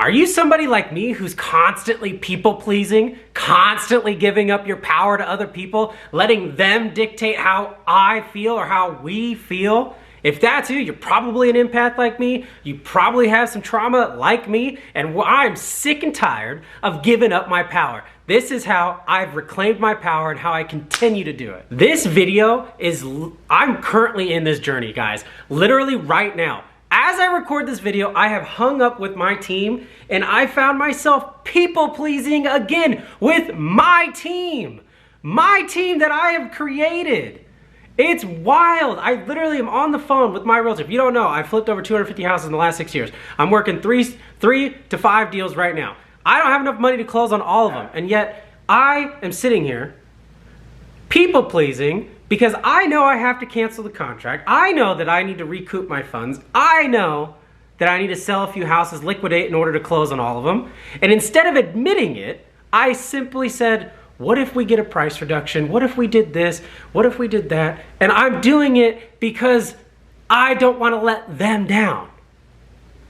Are you somebody like me who's constantly people-pleasing, constantly giving up your power to other people, letting them dictate how I feel or how we feel? If that's you, you're probably an empath like me, you probably have some trauma like me, and I'm sick and tired of giving up my power. This is how I've reclaimed my power and how I continue to do it. This video is, I'm currently in this journey, guys, literally right now. As I record this video, I have hung up with my team and I found myself people-pleasing again with my team that I have created. It's wild. I literally am on the phone with my realtor. If you don't know, I flipped over 250 houses in the last 6 years. I'm working three to five deals right now. I don't have enough money to close on all of them, and yet I am sitting here people-pleasing because I know I have to cancel the contract. I know that I need to recoup my funds. I know that I need to sell a few houses, liquidate in order to close on all of them. And instead of admitting it, I simply said, what if we get a price reduction? What if we did this? What if we did that? And I'm doing it because I don't want to let them down.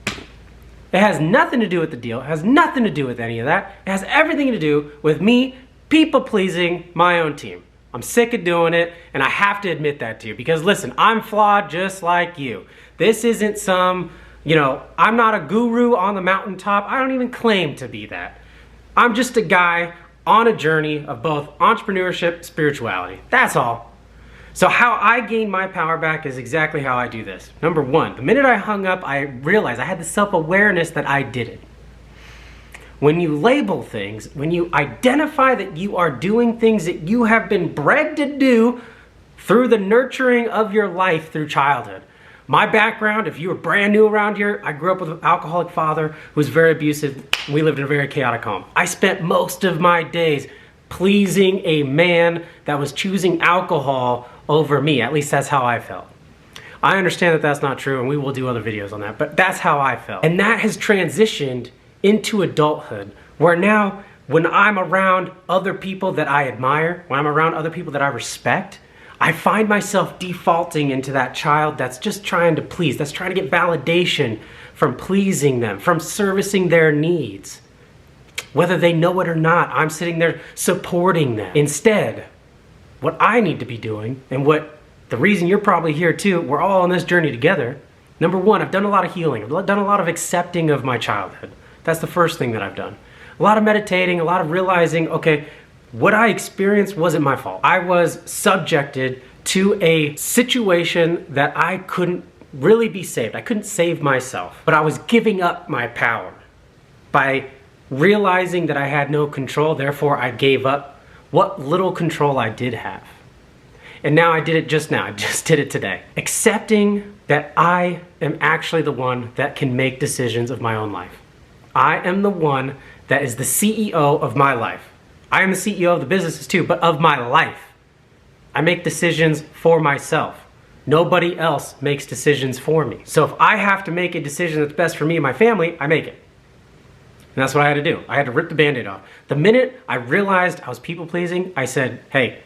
It has nothing to do with the deal. It has nothing to do with any of that. It has everything to do with me people-pleasing my own team. I'm sick of doing it, and I have to admit that to you because listen, I'm flawed just like you. This isn't some, I'm not a guru on the mountaintop. I don't even claim to be that. I'm just a guy on a journey of both entrepreneurship, spirituality. That's all. So how I gain my power back is exactly how I do this. Number one, the minute I hung up, I realized I had the self-awareness that I did it. When you label things, when you identify that you are doing things that you have been bred to do through the nurturing of your life through childhood. My background, if you were brand new around here, I grew up with an alcoholic father who was very abusive. We lived in a very chaotic home. I spent most of my days pleasing a man that was choosing alcohol over me. At least that's how I felt. I understand that that's not true, and we will do other videos on that, but that's how I felt. And that has transitioned into adulthood, where now when I'm around other people that I admire, when I'm around other people that I respect, I find myself defaulting into that child that's just trying to please, that's trying to get validation from pleasing them, from servicing their needs. Whether they know it or not, I'm sitting there supporting them. Instead, what I need to be doing, and what the reason you're probably here too, we're all on this journey together. Number one, I've done a lot of healing. I've done a lot of accepting of my childhood. That's the first thing that I've done. A lot of meditating, a lot of realizing, okay, what I experienced wasn't my fault. I was subjected to a situation that I couldn't really be saved. I couldn't save myself, but I was giving up my power by realizing that I had no control. Therefore, I gave up what little control I did have. And now I did it just now. I just did it today. Accepting that I am actually the one that can make decisions of my own life. I am the one that is the CEO of my life. I am the CEO of the businesses too, but of my life. I make decisions for myself. Nobody else makes decisions for me. So if I have to make a decision that's best for me and my family, I make it. And that's what I had to do. I had to rip the Band-Aid off. The minute I realized I was people-pleasing, I said, hey,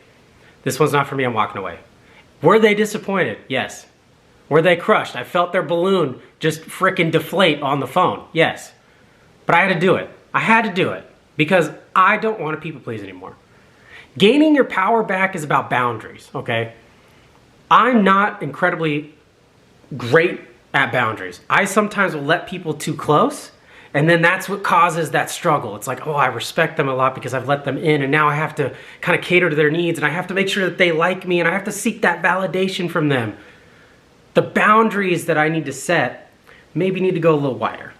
this one's not for me, I'm walking away. Were they disappointed? Yes. Were they crushed? I felt their balloon just frickin' deflate on the phone. Yes. But I had to do it. I had to do it because I don't want to people please anymore. Gaining your power back is about boundaries, okay? I'm not incredibly great at boundaries. I sometimes will let people too close, and then that's what causes that struggle. It's like, oh, I respect them a lot because I've let them in, and now I have to kind of cater to their needs, and I have to make sure that they like me, and I have to seek that validation from them. The boundaries that I need to set maybe need to go a little wider.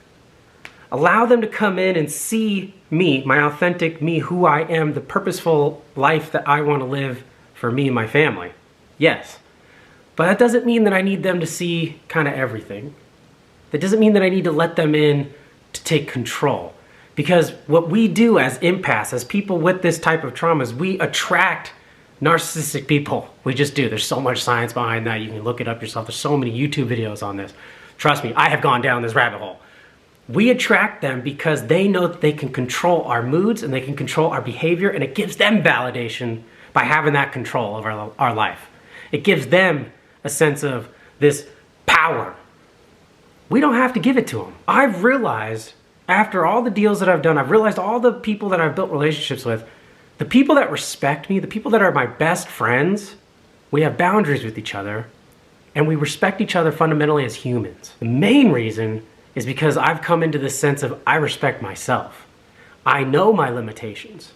Allow them to come in and see me, my authentic me, who I am, the purposeful life that I want to live for me and my family. Yes. But that doesn't mean that I need them to see kind of everything. That doesn't mean that I need to let them in to take control. Because what we do as empaths, as people with this type of trauma, is we attract narcissistic people. We just do. There's so much science behind that. You can look it up yourself. There's so many YouTube videos on this. Trust me, I have gone down this rabbit hole. We attract them because they know that they can control our moods and they can control our behavior, and it gives them validation by having that control over our life. It gives them a sense of this power. We don't have to give it to them. I've realized After all the deals that I've done, I've realized all the people that I've built relationships with, the people that respect me, the people that are my best friends, we have boundaries with each other, and we respect each other fundamentally as humans. The main reason is because I've come into this sense of I respect myself. I know my limitations.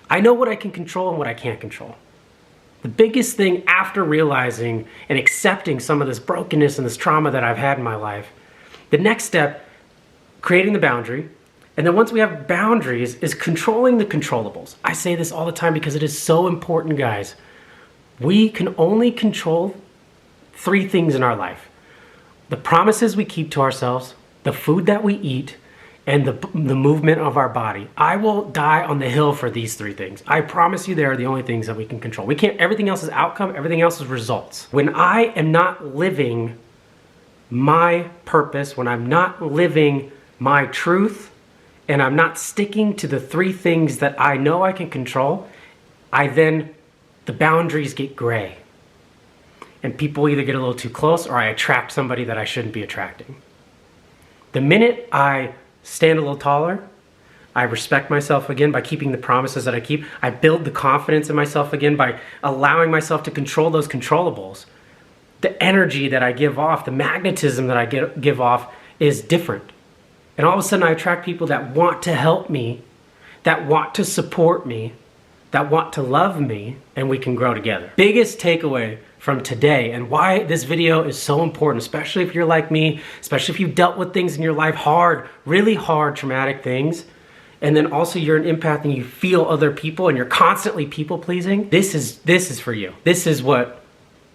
I know what I can control and what I can't control. The biggest thing after realizing and accepting some of this brokenness and this trauma that I've had in my life, the next step, creating the boundary, and then once we have boundaries, is controlling the controllables. I say this all the time because it is so important, guys. We can only control 3 things in our life: the promises we keep to ourselves, the food that we eat, and the movement of our body. I will die on the hill for these 3 things. I promise you they are the only things that we can control. We can't, everything else is outcome, everything else is results. When I am not living my purpose, when I'm not living my truth, and I'm not sticking to the 3 things that I know I can control, the boundaries get gray. And people either get a little too close or I attract somebody that I shouldn't be attracting. The minute I stand a little taller, I respect myself again by keeping the promises that I keep. I build the confidence in myself again by allowing myself to control those controllables. The energy that I give off, the magnetism that I give off is different. And all of a sudden I attract people that want to help me, that want to support me, that want to love me, and we can grow together. Biggest takeaway from today, and why this video is so important, especially if you're like me, especially if you've dealt with things in your life, hard, really hard, traumatic things, and then also you're an empath and you feel other people and you're constantly people pleasing, this is for you. This is what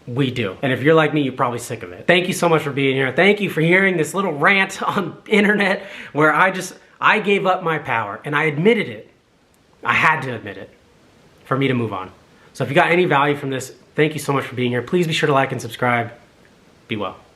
we do. And if you're like me, you're probably sick of it. Thank you so much for being here. Thank you for hearing this little rant on internet where I gave up my power and I admitted it. I had to admit it for me to move on. So if you got any value from this, thank you so much for being here. Please be sure to like and subscribe. Be well.